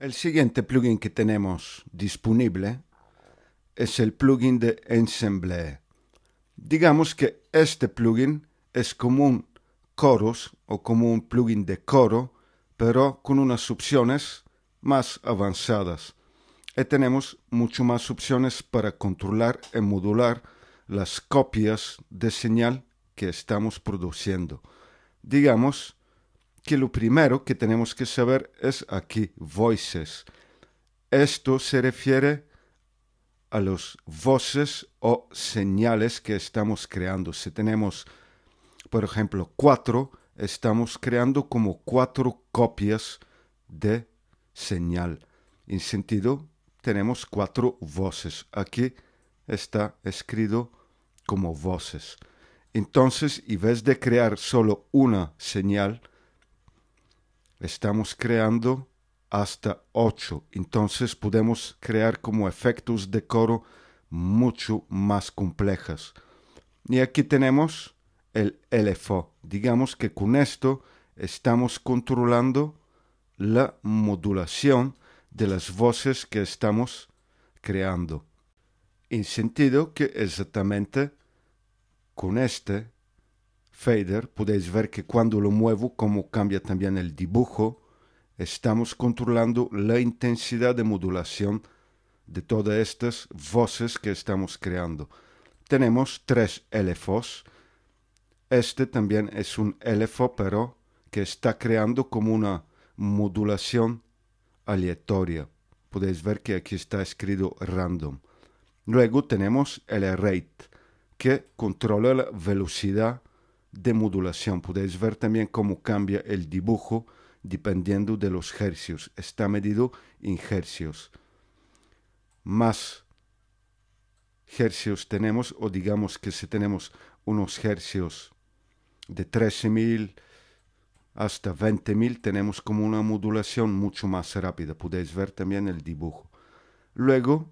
El siguiente plugin que tenemos disponible es el plugin de Ensemble. Digamos que este plugin es como un chorus o como un plugin de coro, pero con unas opciones más avanzadas. Y tenemos mucho más opciones para controlar y modular las copias de señal que estamos produciendo. Digamos que lo primero que tenemos que saber es aquí voices. Esto se refiere a las voces o señales que estamos creando. Si tenemos, por ejemplo, 4, estamos creando como 4 copias de señal. En sentido, tenemos 4 voces. Aquí está escrito como voces. Entonces, en vez de crear solo una señal, estamos creando hasta 8. Entonces podemos crear como efectos de coro mucho más complejas. Y aquí tenemos el LFO. Digamos que con esto estamos controlando la modulación de las voces que estamos creando. En sentido que exactamente con este fader podéis ver que cuando lo muevo, como cambia también el dibujo, estamos controlando la intensidad de modulación de todas estas voces que estamos creando. Tenemos 3 LFOs. Este también es un LFO, pero que está creando como una modulación aleatoria. Podéis ver que aquí está escrito random. Luego tenemos el rate, que controla la velocidad de modulación. Podéis ver también cómo cambia el dibujo dependiendo de los hercios. Está medido en hercios. Más hercios tenemos, o digamos que si tenemos unos hercios de 13.000 hasta 20.000, tenemos como una modulación mucho más rápida. Podéis ver también el dibujo. Luego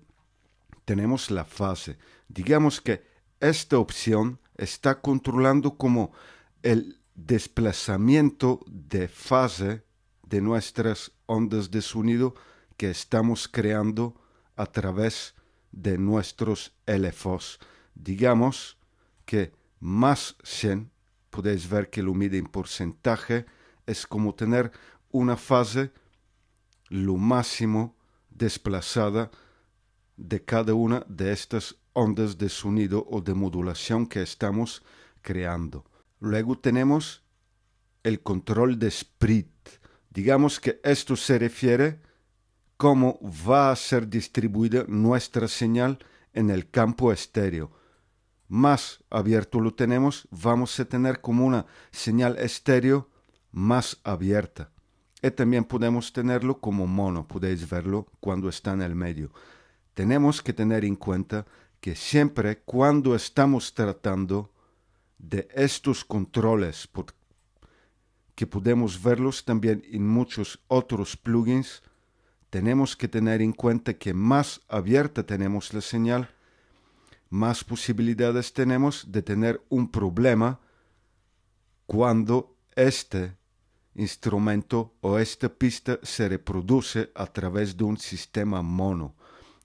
tenemos la fase. Digamos que esta opción está controlando como el desplazamiento de fase de nuestras ondas de sonido que estamos creando a través de nuestros LFOs. Digamos que más 100, podéis ver que lo mide en porcentaje, es como tener una fase lo máximo desplazada de cada una de estas ondas de sonido o de modulación que estamos creando. Luego tenemos el control de split. Digamos que esto se refiere cómo va a ser distribuida nuestra señal en el campo estéreo. Más abierto lo tenemos, vamos a tener como una señal estéreo más abierta. Y también podemos tenerlo como mono, podéis verlo cuando está en el medio. Tenemos que tener en cuenta que siempre cuando estamos tratando de estos controles, que podemos verlos también en muchos otros plugins, tenemos que tener en cuenta que más abierta tenemos la señal, más posibilidades tenemos de tener un problema cuando este instrumento o esta pista se reproduce a través de un sistema mono.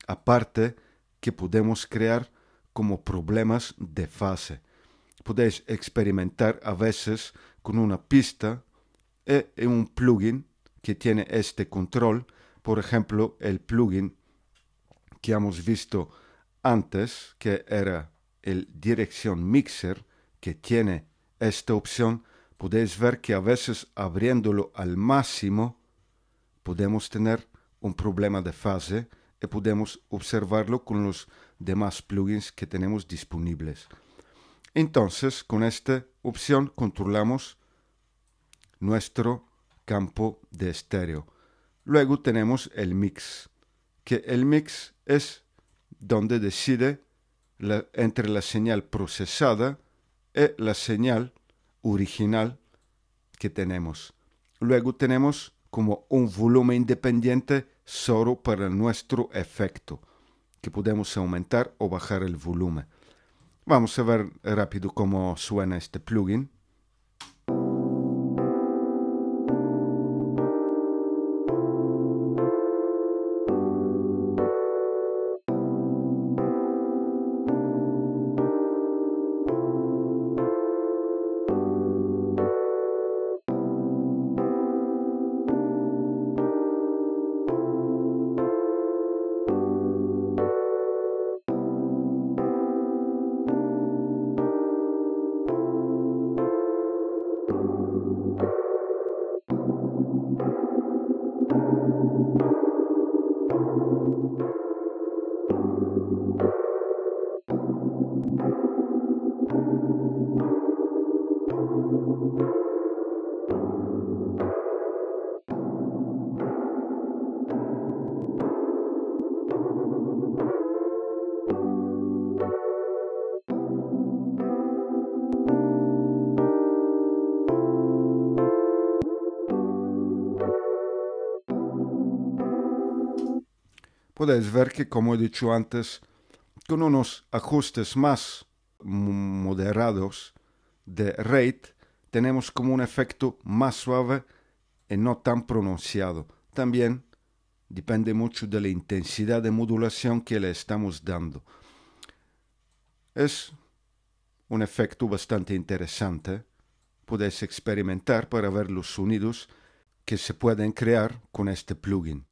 Aparte que podemos crear como problemas de fase. Podéis experimentar a veces con una pista y un plugin que tiene este control. Por ejemplo, el plugin que hemos visto antes, que era el Direction Mixer, que tiene esta opción. Podéis ver que a veces abriéndolo al máximo podemos tener un problema de fase y podemos observarlo con los demás plugins que tenemos disponibles. Entonces, con esta opción controlamos nuestro campo de estéreo. Luego tenemos el mix, que el mix es donde decide entre la señal procesada y la señal original que tenemos. Luego tenemos como un volumen independiente solo para nuestro efecto, que podemos aumentar o bajar el volumen. Vamos a ver rápido cómo suena este plugin. Puedes ver que, como he dicho antes, con unos ajustes más moderados de rate, tenemos como un efecto más suave y no tan pronunciado. También depende mucho de la intensidad de modulación que le estamos dando. Es un efecto bastante interesante. Puedes experimentar para ver los sonidos que se pueden crear con este plugin.